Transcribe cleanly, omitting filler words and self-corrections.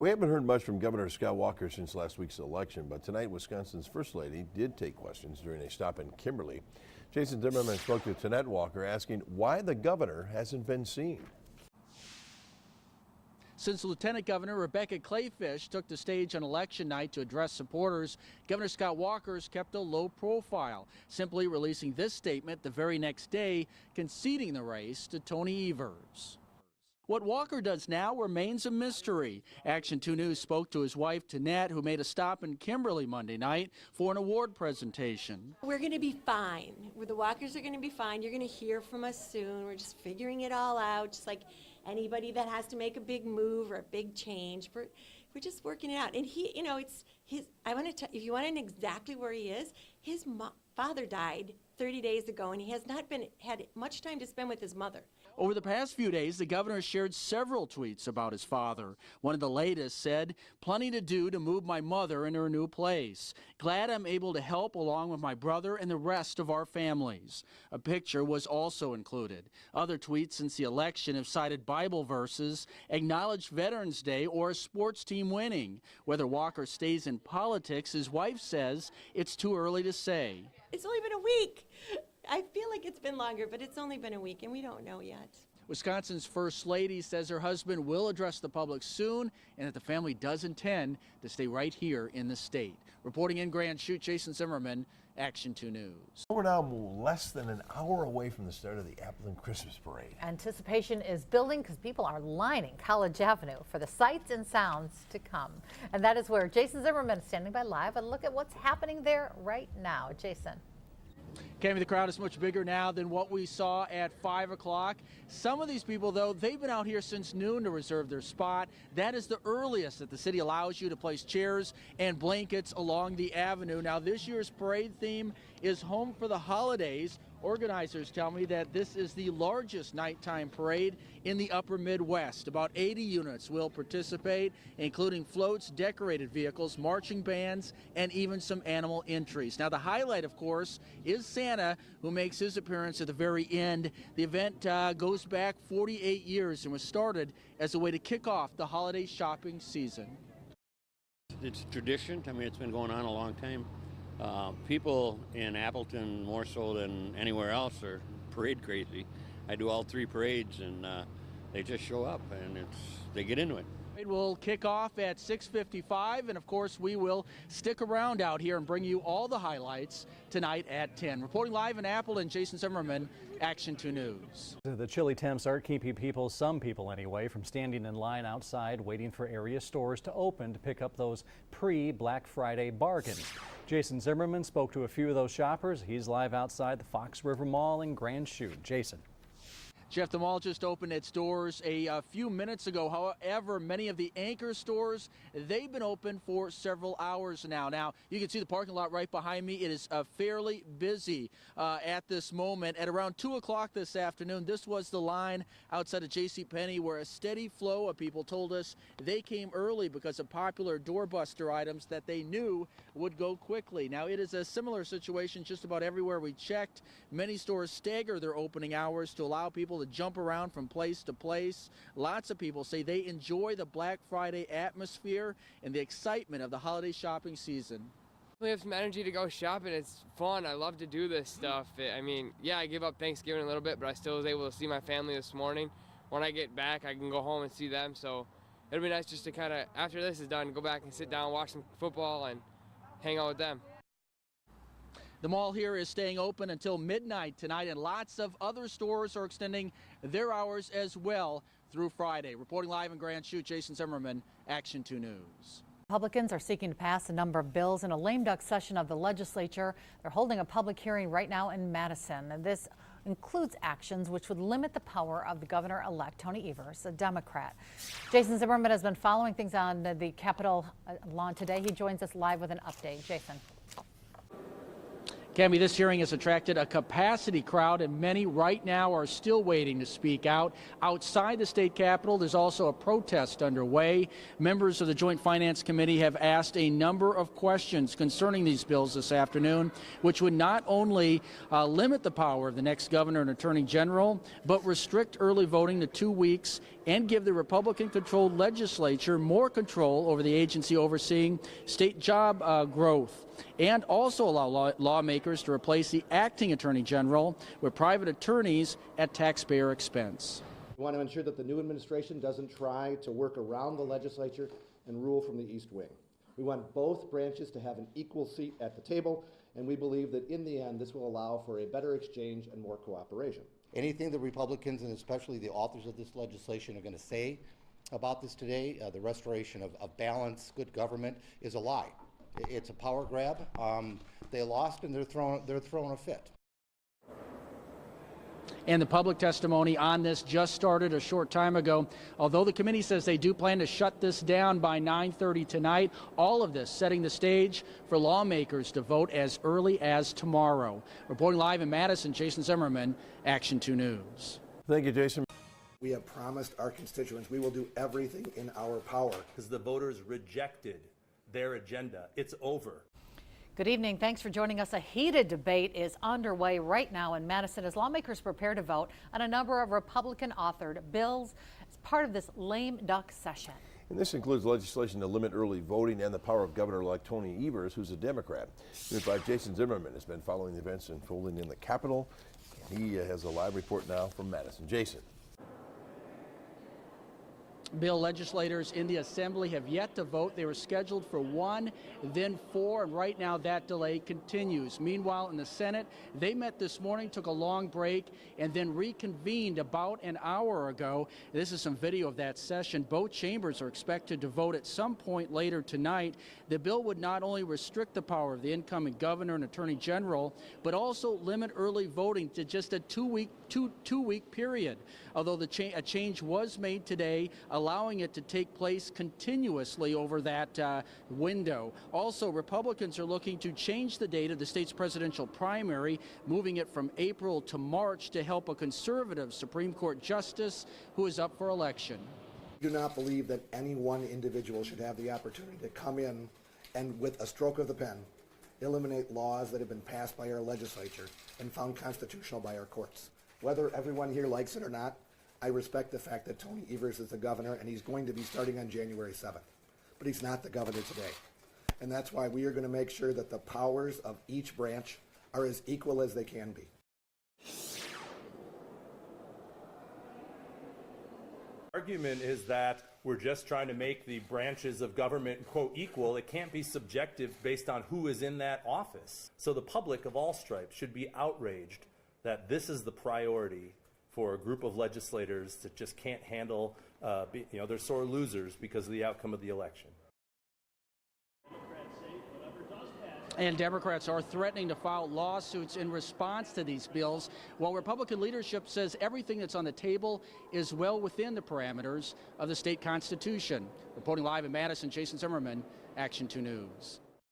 We haven't heard much from Governor Scott Walker since last week's election, but tonight Wisconsin's First Lady did take questions during a stop in Kimberly. Jason Zimmerman spoke to Tonette Walker asking why the governor hasn't been seen. Since Lieutenant Governor Rebecca Clayfish took the stage on election night to address supporters, Governor Scott Walker has kept a low profile, simply releasing this statement the very next day, conceding the race to Tony Evers. What Walker does now remains a mystery. Action 2 News spoke to his wife, Tonette, who made a stop in Kimberly Monday night for an award presentation. We're going to be fine. The Walkers are going to be fine. You're going to hear from us soon. We're just figuring it all out, just like anybody that has to make a big move or a big change. We're just working it out. And he, you know, it's his. I want to tell, if you want to know exactly where he is, his father died 30 days ago, and he has not had much time to spend with his mother. Over the past few days, the governor shared several tweets about his father. One of the latest said, "Plenty to do to move my mother in her new place. Glad I'm able to help along with my brother and the rest of our families." A picture was also included. Other tweets since the election have cited Bible verses, acknowledged Veterans Day, or a sports team winning. Whether Walker stays in politics, his wife says it's too early to say. It's only been a week. I feel like it's been longer, but it's only been a week, and we don't know yet. Wisconsin's First Lady says her husband will address the public soon and that the family does intend to stay right here in the state. Reporting in Grand Chute, Jason Zimmerman, Action 2 News. We're now less than an hour away from the start of the Appleton Christmas Parade. Anticipation is building because people are lining College Avenue for the sights and sounds to come. And that is where Jason Zimmerman is standing by live. And look at what's happening there right now. Jason. Cammy, the crowd is much bigger now than what we saw at 5 o'clock. Some of these people, though, they've been out here since noon to reserve their spot. That is the earliest that the city allows you to place chairs and blankets along the avenue. Now, this year's parade theme is Home for the Holidays. Organizers tell me that this is the largest nighttime parade in the upper Midwest. About 80 units will participate, including floats, decorated vehicles, marching bands, and even some animal entries. Now, the highlight, of course, is Santa, who makes his appearance at the very end. The event goes back 48 years and was started as a way to kick off the holiday shopping season. It's tradition. I mean, it's been going on a long time. People in Appleton, more so than anywhere else, are parade crazy. I do all 3 parades, and they just show up, and they get into it. It will kick off at 6:55, and of course we will stick around out here and bring you all the highlights tonight at 10. Reporting live in Appleton, Jason Zimmerman, Action 2 News. The chilly temps are keeping some people anyway, from standing in line outside waiting for area stores to open to pick up those pre-Black Friday bargains. Jason Zimmerman spoke to a few of those shoppers. He's live outside the Fox River Mall in Grand Chute. Jason. Jeff, the mall just opened its doors a few minutes ago. However, many of the anchor stores, they've been open for several hours now. Now, you can see the parking lot right behind me. It is fairly busy at this moment. At around 2 o'clock this afternoon, this was the line outside of JCPenney where a steady flow of people told us they came early because of popular doorbuster items that they knew would go quickly. Now, it is a similar situation just about everywhere we checked. Many stores stagger their opening hours to allow people to jump around from place to place. Lots of people say they enjoy the Black Friday atmosphere and the excitement of the holiday shopping season. We have some energy to go shopping. It's fun. I love to do this stuff. I mean, yeah, I give up Thanksgiving a little bit, but I still was able to see my family this morning. When I get back, I can go home and see them. So it'll be nice just to kind of, after this is done, go back and sit down, watch some football, and hang out with them. The mall here is staying open until midnight tonight, and lots of other stores are extending their hours as well through Friday. Reporting live in Grand Chute, Jason Zimmerman, Action 2 News. Republicans are seeking to pass a number of bills in a lame duck session of the legislature. They're holding a public hearing right now in Madison. And this includes actions which would limit the power of the governor-elect Tony Evers, a Democrat. Jason Zimmerman has been following things on the Capitol lawn today. He joins us live with an update. Jason. Cammy, this hearing has attracted a capacity crowd, and many right now are still waiting to speak out. Outside the state capitol, there's also a protest underway. Members of the Joint Finance Committee have asked a number of questions concerning these bills this afternoon, which would not only limit the power of the next governor and attorney general, but restrict early voting to 2 weeks and give the Republican-controlled legislature more control over the agency overseeing state job growth, and also allow lawmakers to replace the acting attorney general with private attorneys at taxpayer expense. We want to ensure that the new administration doesn't try to work around the legislature and rule from the East Wing. We want both branches to have an equal seat at the table, and we believe that in the end this will allow for a better exchange and more cooperation. Anything the Republicans and especially the authors of this legislation are going to say about this today, the restoration of balance, good government, is a lie. It's a power grab. They lost and they're throwing a fit. And the public testimony on this just started a short time ago. Although the committee says they do plan to shut this down by 9:30 tonight, all of this setting the stage for lawmakers to vote as early as tomorrow. Reporting live in Madison, Jason Zimmerman, Action 2 News. Thank you, Jason. We have promised our constituents we will do everything in our power. Because the voters rejected their agenda. It's over. Good evening. Thanks for joining us. A heated debate is underway right now in Madison as lawmakers prepare to vote on a number of Republican-authored bills as part of this lame duck session. And this includes legislation to limit early voting and the power of Governor-elect Tony Evers, who's a Democrat. News 5 Jason Zimmerman has been following the events unfolding in the Capitol. He has a live report now from Madison. Jason. Bill legislators in the Assembly have yet to vote. They were scheduled for 1, then 4, and right now that delay continues. Meanwhile, in the Senate, they met this morning, took a long break, and then reconvened about an hour ago. This is some video of that session. Both chambers are expected to vote at some point later tonight. The bill would not only restrict the power of the incoming governor and attorney general, but also limit early voting to just a two-week period. Although a change was made today, allowing it to take place continuously over that window. Also, Republicans are looking to change the date of the state's presidential primary, moving it from April to March to help a conservative Supreme Court justice who is up for election. I do not believe that any one individual should have the opportunity to come in and, with a stroke of the pen, eliminate laws that have been passed by our legislature and found constitutional by our courts. Whether everyone here likes it or not, I respect the fact that Tony Evers is the governor and he's going to be starting on January 7th. But he's not the governor today. And that's why we are going to make sure that the powers of each branch are as equal as they can be. Argument is that we're just trying to make the branches of government, quote, equal. It can't be subjective based on who is in that office. So the public of all stripes should be outraged that this is the priority for a group of legislators that just can't handle, they're sore losers because of the outcome of the election. And Democrats are threatening to file lawsuits in response to these bills, while Republican leadership says everything that's on the table is well within the parameters of the state constitution. Reporting live in Madison, Jason Zimmerman, Action 2 News.